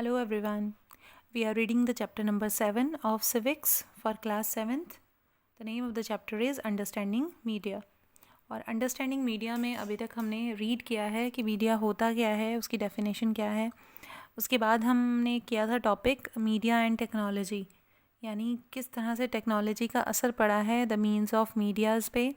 Hello everyone. We are reading the chapter number 7 of Civics for class 7th. The name of the chapter is Understanding Media. और understanding media में अभी तक हमने read किया है कि मीडिया होता क्या है, उसकी डेफिनेशन क्या है. उसके बाद हमने किया था टॉपिक मीडिया एंड टेक्नोलॉजी, यानी किस तरह से टेक्नोलॉजी का असर पड़ा है द मीन्स ऑफ मीडियाज़ पे.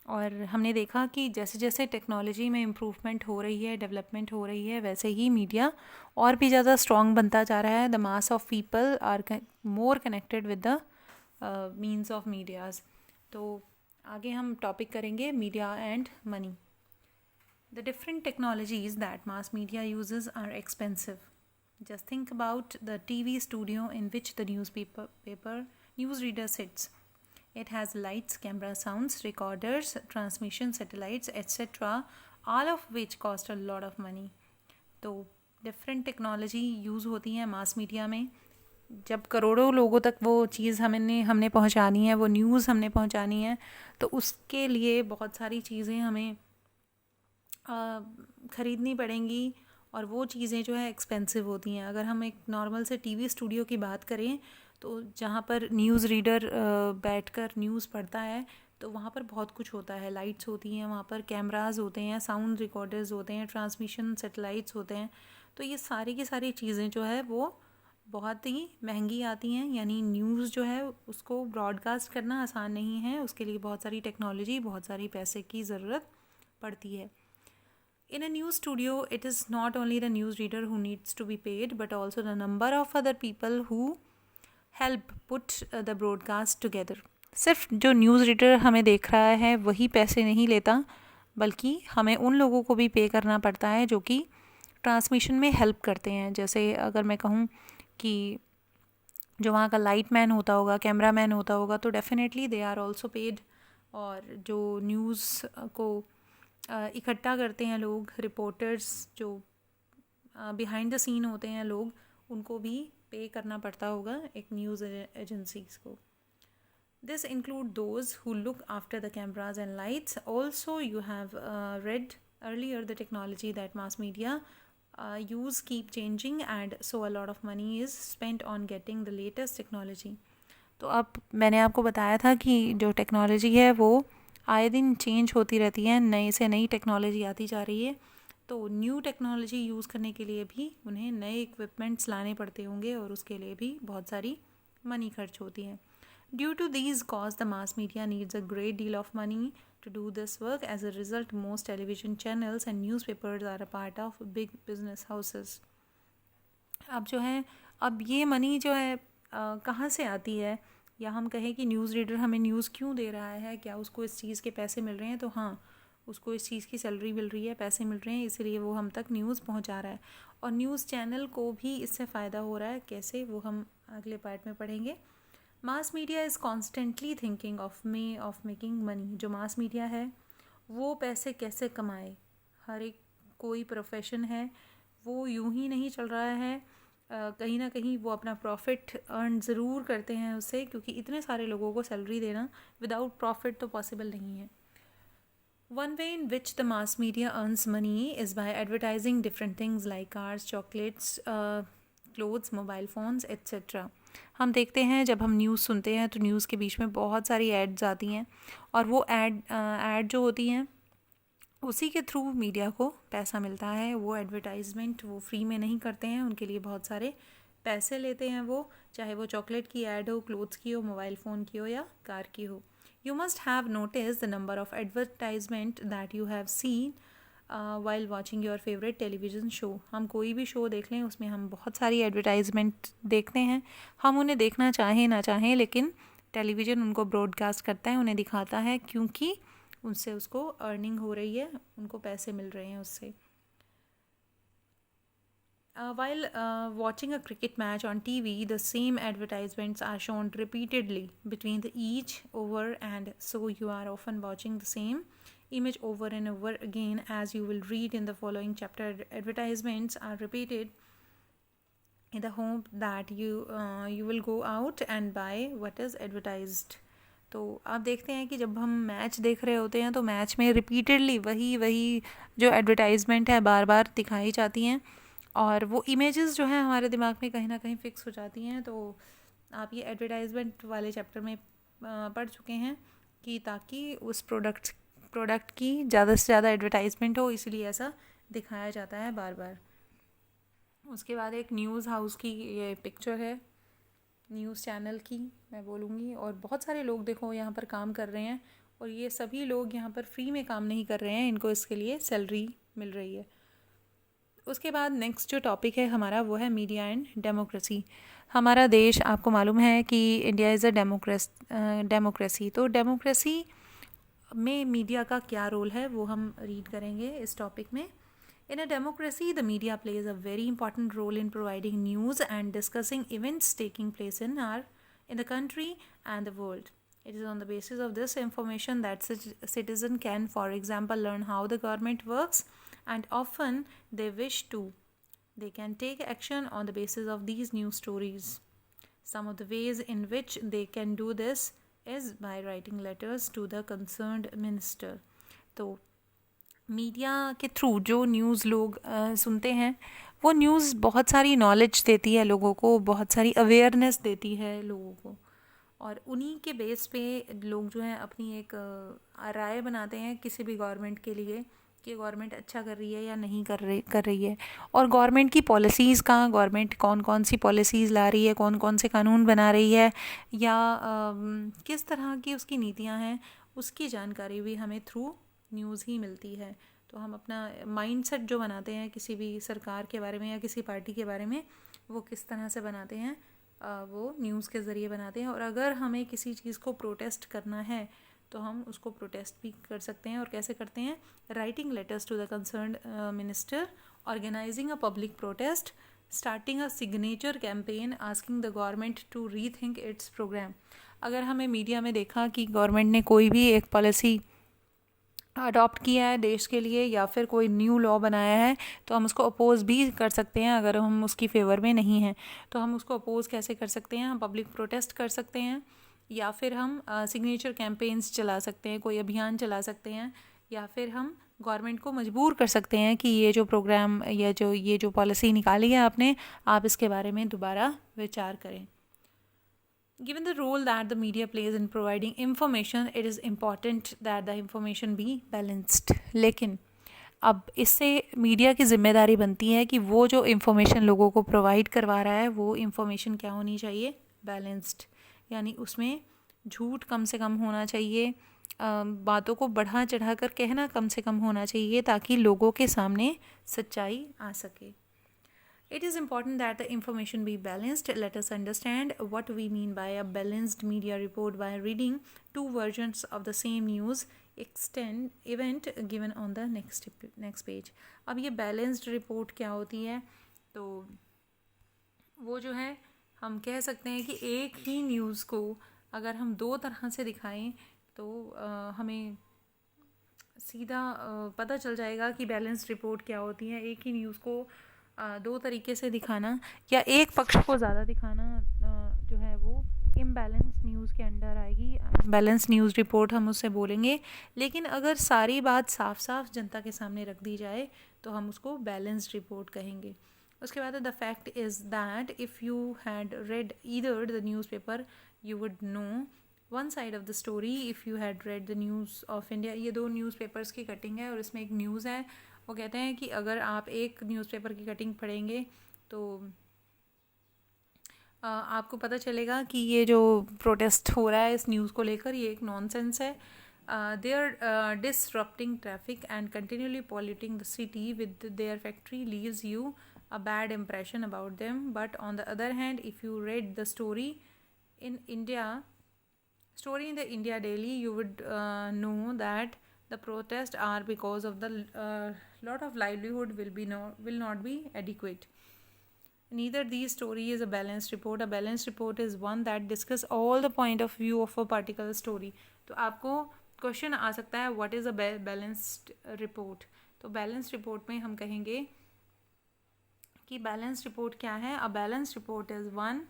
और हमने देखा कि जैसे जैसे टेक्नोलॉजी में इम्प्रूवमेंट हो रही है, डेवलपमेंट हो रही है, वैसे ही मीडिया और भी ज़्यादा स्ट्रॉन्ग बनता जा रहा है. The mass of people are more connected with the means of medias. तो आगे हम टॉपिक करेंगे media and money. The different technologies that mass media uses are expensive. Just think about the TV studio in which the newsreader sits. It has lights, camera, sounds, recorders, transmission satellites, etc., all of which cost a lot of money. तो different technology use होती है mass media में. जब करोड़ों लोगों तक वो चीज़ हमने पहुंचानी है, वो न्यूज़ हमने पहुंचानी है, तो उसके लिए बहुत सारी चीज़ें हमें ख़रीदनी पड़ेंगी और वो चीज़ें जो है एक्सपेंसिव होती हैं. अगर हम एक नॉर्मल से टीवी स्टूडियो की बात करें तो जहाँ पर न्यूज़ रीडर बैठकर न्यूज़ पढ़ता है, तो वहाँ पर बहुत कुछ होता है. लाइट्स होती हैं, वहाँ पर कैमरास होते हैं, साउंड रिकॉर्डर्स होते हैं, ट्रांसमिशन सैटेलाइट्स होते हैं. तो ये सारी की सारी चीज़ें जो है वो बहुत ही महंगी आती हैं. यानी न्यूज़ जो है उसको ब्रॉडकास्ट करना आसान नहीं है, उसके लिए बहुत सारी टेक्नोलॉजी, बहुत सारी पैसे की ज़रूरत पड़ती है. In a news studio, it is not only the newsreader who needs to be paid, but also the number of other people who help put the broadcast together. सिर्फ जो न्यूज़ रीडर हमें देख रहा है वही पैसे नहीं लेता, बल्कि हमें उन लोगों को भी पे करना पड़ता है जो कि ट्रांसमिशन में हेल्प करते हैं. जैसे अगर मैं कहूँ कि जो वहाँ का लाइट मैन होता होगा, कैमरा मैन होता होगा, तो definitely they are also paid. और जो न्यूज़ को इकट्ठा करते हैं लोग, रिपोर्टर्स जो बिहाइंड द सीन होते हैं लोग, उनको भी पे करना पड़ता होगा एक न्यूज़ एजेंसीज को. This include those who look after the cameras and lights. Also you have read earlier the technology that mass media use keep changing and so a lot of money is spent on getting the latest technology. तो अब मैंने आपको बताया था कि जो technology है वो आए दिन चेंज होती रहती है, नई से नई टेक्नोलॉजी आती जा रही है. तो न्यू टेक्नोलॉजी यूज़ करने के लिए भी उन्हें नए इक्विपमेंट्स लाने पड़ते होंगे और उसके लिए भी बहुत सारी मनी खर्च होती है. Due to these cause the mass media needs a great deal of money to do this work. As a result most television channels and newspapers are a part of big business houses. अब जो है, अब ये money जो है कहाँ से आती है, या हम कहें कि न्यूज़ रीडर हमें न्यूज़ क्यों दे रहा है, क्या उसको इस चीज़ के पैसे मिल रहे हैं? तो हाँ, उसको इस चीज़ की सैलरी मिल रही है, पैसे मिल रहे हैं, इसलिए वो हम तक न्यूज़ पहुंचा रहा है. और न्यूज़ चैनल को भी इससे फ़ायदा हो रहा है. कैसे, वो हम अगले पार्ट में पढ़ेंगे. Mass media is constantly thinking of making money. जो मास मीडिया है वो पैसे कैसे कमाए. हर एक कोई प्रोफेशन है वो यूं ही नहीं चल रहा है. कहीं ना कहीं वो अपना प्रॉफिट अर्न ज़रूर करते हैं उससे, क्योंकि इतने सारे लोगों को सैलरी देना विदाउट प्रॉफिट तो पॉसिबल नहीं है. One way in which the mass media earns money is by advertising different things like cars, chocolates, clothes, mobile phones etcetera. हम देखते हैं जब हम न्यूज़ सुनते हैं तो न्यूज़ के बीच में बहुत सारी एड्स आती हैं, और वो एड जो होती हैं उसी के थ्रू मीडिया को पैसा मिलता है. वो एडवर्टाइजमेंट वो फ्री में नहीं करते हैं, उनके लिए बहुत सारे पैसे लेते हैं वो, चाहे वो चॉकलेट की ऐड हो, क्लोथ्स की हो, मोबाइल फ़ोन की हो या कार की हो. You must have notice the number of advertisement that you have seen while watching your favourite television show. हम कोई भी शो देख लें उसमें हम बहुत सारी एडवर्टाइजमेंट देखते हैं. हम उन्हें देखना चाहें ना चाहें, लेकिन टेलीविज़न उनको ब्रॉडकास्ट करता है, उन्हें दिखाता है, क्योंकि उनसे उसको अर्निंग हो रही है, उनको पैसे मिल रहे हैं उससे. While watching a cricket match on TV, the same advertisements are shown repeatedly between the each over, and so you are often watching the same image over and over again. As you will read in the following chapter, advertisements are repeated in the hope that you will go out and buy what is advertised. तो आप देखते हैं कि जब हम match देख रहे होते हैं तो मैच में रिपीटेडली वही जो एडवर्टाइजमेंट है बार बार दिखाई जाती हैं, और वो इमेजेस जो हैं हमारे दिमाग में कहीं ना कहीं फिक्स हो जाती हैं। तो आप ये एडवर्टाइजमेंट वाले चैप्टर में पढ़ चुके हैं कि ताकि उस प्रोडक्ट की ज़्यादा से ज़्यादा एडवर्टाइजमेंट हो, इसलिए ऐसा दिखाया जाता है बार बार। उसके बाद एक न्यूज़ हाउस की ये पिक्चर है, न्यूज़ चैनल की मैं बोलूँगी, और बहुत सारे लोग देखो यहाँ पर काम कर रहे हैं, और ये सभी लोग यहाँ पर फ्री में काम नहीं कर रहे हैं, इनको इसके लिए सैलरी मिल रही है। उसके बाद नेक्स्ट जो टॉपिक है हमारा वो है मीडिया एंड डेमोक्रेसी। हमारा देश आपको मालूम है कि इंडिया इज़ अ डेमोक्रेसी। तो डेमोक्रेसी में मीडिया का क्या रोल है वो हम रीड करेंगे इस टॉपिक में। In a democracy, the media plays a very important role in providing news and discussing events taking place in the country and the world. It is on the basis of this information that citizen can, for example, learn how the government works, and often they wish to. They can take action on the basis of these news stories. Some of the ways in which they can do this is by writing letters to the concerned minister. तो media के through जो news लोग सुनते हैं, वो news बहुत सारी knowledge देती है लोगों को, बहुत सारी अवेयरनेस देती है लोगों को, और उन्हीं के बेस पे लोग जो हैं अपनी एक राय बनाते हैं किसी भी गवर्नमेंट के लिए कि गवर्नमेंट अच्छा कर रही है या नहीं कर रही है। और गवर्नमेंट की पॉलिसीज़ का, गवर्नमेंट कौन कौन सी पॉलिसीज़ ला रही है, कौन कौन से कानून बना रही है, या किस तरह की उसकी नीतियाँ हैं, उसकी जानकारी भी हमें थ्रू न्यूज़ ही मिलती है। तो हम अपना माइंडसेट जो बनाते हैं किसी भी सरकार के बारे में या किसी पार्टी के बारे में, वो किस तरह से बनाते हैं, वो न्यूज़ के ज़रिए बनाते हैं। और अगर हमें किसी चीज़ को प्रोटेस्ट करना है तो हम उसको प्रोटेस्ट भी कर सकते हैं। और कैसे करते हैं? Writing letters to the concerned minister, organising a public protest, starting a signature campaign, asking the government to rethink its programme. अगर हमें मीडिया में देखा कि गवर्नमेंट ने कोई भी एक पॉलिसी अडॉप्ट किया है देश के लिए या फिर कोई न्यू लॉ बनाया है, तो हम उसको अपोज़ भी कर सकते हैं। अगर हम उसकी फेवर में नहीं हैं तो हम उसको अपोज़ कैसे कर सकते हैं? हम पब्लिक प्रोटेस्ट कर सकते हैं, या फिर हम सिग्नेचर कैंपेन्स चला सकते हैं, कोई अभियान चला सकते हैं, या फिर हम गवर्नमेंट को मजबूर कर सकते हैं कि ये जो प्रोग्राम या ये जो पॉलिसी निकाली है आपने, आप इसके बारे में दोबारा विचार करें। Given the role that the media plays in providing information, it is important that the information be balanced. लेकिन अब इससे मीडिया की जिम्मेदारी बनती है कि वो जो इन्फॉर्मेशन लोगों को प्रोवाइड करवा रहा है वो इन्फॉर्मेशन क्या होनी चाहिए? बैलेंस्ड, यानी उसमें झूठ कम से कम होना चाहिए, बातों को बढ़ा चढ़ा कर कहना कम से कम होना चाहिए, ताकि लोगों के सामने सच्चाई आ सके। It is important that the information be balanced. Let us understand what we mean by a balanced media report by reading two versions of the same news event given on the next page. अब ये balanced report क्या होती है? तो वो जो है हम कह सकते हैं कि एक ही न्यूज़ को अगर हम दो तरह से दिखाएं तो हमें सीधा पता चल जाएगा कि बैलेंस्ड रिपोर्ट क्या होती है। एक ही न्यूज़ को दो तरीके से दिखाना या एक पक्ष को ज़्यादा दिखाना जो है वो इम्बैलेंस न्यूज़ के अंडर आएगी, बैलेंस न्यूज़ रिपोर्ट हम उससे बोलेंगे। लेकिन अगर सारी बात साफ साफ जनता के सामने रख दी जाए तो हम उसको बैलेंस्ड रिपोर्ट कहेंगे। उसके बाद the fact is that if you had read either the news paper you would know one side of the story if you had read the news of India. ये दो न्यूज़पेपर्स की cutting है और इसमें एक न्यूज़ है। वो कहते हैं कि अगर आप एक न्यूज़पेपर की कटिंग पढ़ेंगे तो आपको पता चलेगा कि ये जो प्रोटेस्ट हो रहा है इस न्यूज़ को लेकर ये एक नॉनसेंस है। They are disrupting traffic and continuously polluting the city with their factory leaves you a bad impression about them. But on the other hand, if you read the story in the India Daily, you would know that the protests are because of the lot of livelihood will not be adequate. Neither these story is a balanced report. A balanced report is one that discuss all the point of view of a particular story. तो आपको question आ सकता है what is a balanced report. तो balanced report में हम कहेंगे कि balance report क्या है? A balance report is one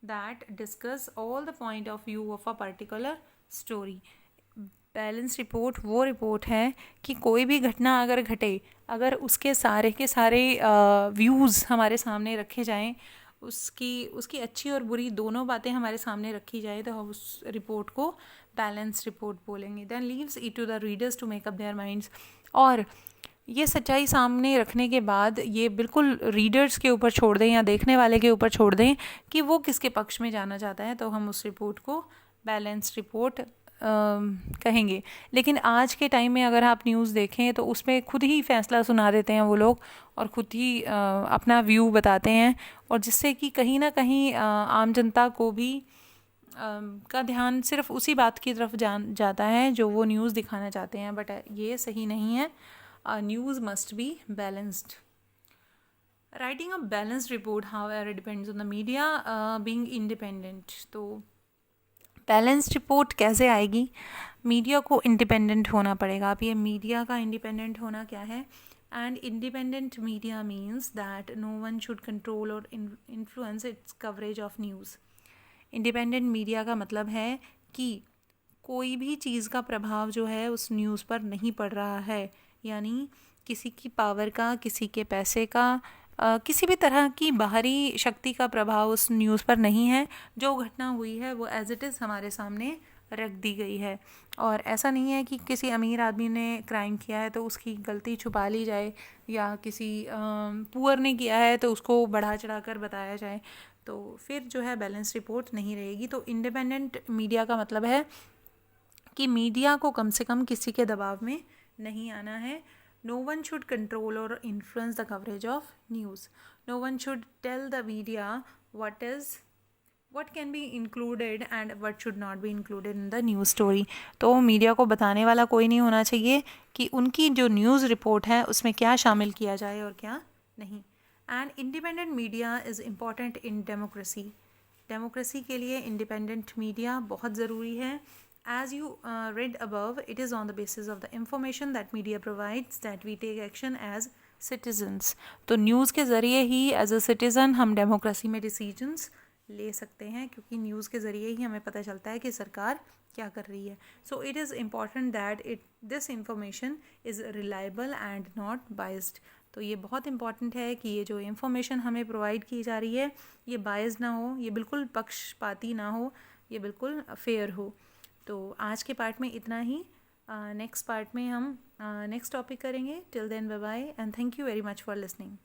that discuss all the point of view of a particular story. Balance report वो रिपोर्ट है कि कोई भी घटना अगर घटे, अगर उसके सारे के सारे व्यूज़ हमारे सामने रखे जाएं, उसकी उसकी अच्छी और बुरी दोनों बातें हमारे सामने रखी जाए, तो हम उस रिपोर्ट को बैलेंस रिपोर्ट बोलेंगे. Then leaves it to the readers to make up their minds. और ये सच्चाई सामने रखने के बाद ये बिल्कुल रीडर्स के ऊपर छोड़ दें या देखने वाले के ऊपर छोड़ दें कि वो किसके पक्ष में जाना चाहता है, तो हम उस रिपोर्ट को बैलेंस रिपोर्ट कहेंगे. लेकिन आज के टाइम में अगर आप न्यूज़ देखें तो उसमें खुद ही फैसला सुना देते हैं वो लोग, और ख़ुद ही अपना व्यू बताते हैं, और जिससे कि कहीं ना कहीं आम जनता को भी का ध्यान सिर्फ उसी बात की तरफ जाता है जो वो न्यूज़ दिखाना चाहते हैं. बट ये सही नहीं है. News must be balanced. Writing a balanced report however depends on the media being independent. तो बैलेंस्ड रिपोर्ट कैसे आएगी? मीडिया को इंडिपेंडेंट होना पड़ेगा. अब ये मीडिया का इंडिपेंडेंट होना क्या है? And independent media means that no one should control और influence its coverage of news. Independent media का मतलब है कि कोई भी चीज़ का प्रभाव जो है उस न्यूज़ पर नहीं पड़ रहा है. यानी किसी की पावर का, किसी के पैसे का, किसी भी तरह की बाहरी शक्ति का प्रभाव उस न्यूज़ पर नहीं है. जो घटना हुई है वो एज इट इज़ हमारे सामने रख दी गई है. और ऐसा नहीं है कि किसी अमीर आदमी ने क्राइम किया है तो उसकी गलती छुपा ली जाए, या किसी पुअर ने किया है तो उसको बढ़ा चढ़ा कर बताया जाए, तो फिर जो है बैलेंस रिपोर्ट नहीं रहेगी. तो इंडिपेंडेंट मीडिया का मतलब है कि मीडिया को कम से कम किसी के दबाव में नहीं आना है. No one should control or influence the coverage of news. No one should tell the media what can be included and what should not be included in the news story. तो मीडिया को बताने वाला कोई नहीं होना चाहिए कि उनकी जो न्यूज़ रिपोर्ट है उसमें क्या शामिल किया जाए और क्या नहीं. And independent media is important in democracy. Democracy के लिए इंडिपेंडेंट मीडिया बहुत ज़रूरी है. As you read above, it is on the basis of the information that media provides that we take action as citizens. तो news के ज़रिए ही as a citizen हम democracy में डिसीजंस ले सकते हैं, क्योंकि न्यूज़ के ज़रिए ही हमें पता चलता है कि सरकार क्या कर रही है. So it is important that this information is reliable and not biased. तो ये बहुत इंपॉर्टेंट है कि ये जो इन्फॉर्मेशन हमें प्रोवाइड की जा रही है ये बाइस्ड ना हो, ये बिल्कुल पक्षपाती ना हो, ये बिल्कुल फेयर हो. तो आज के पार्ट में इतना ही. नेक्स्ट पार्ट में हम नेक्स्ट टॉपिक करेंगे. Till then bye bye and thank you very much for listening.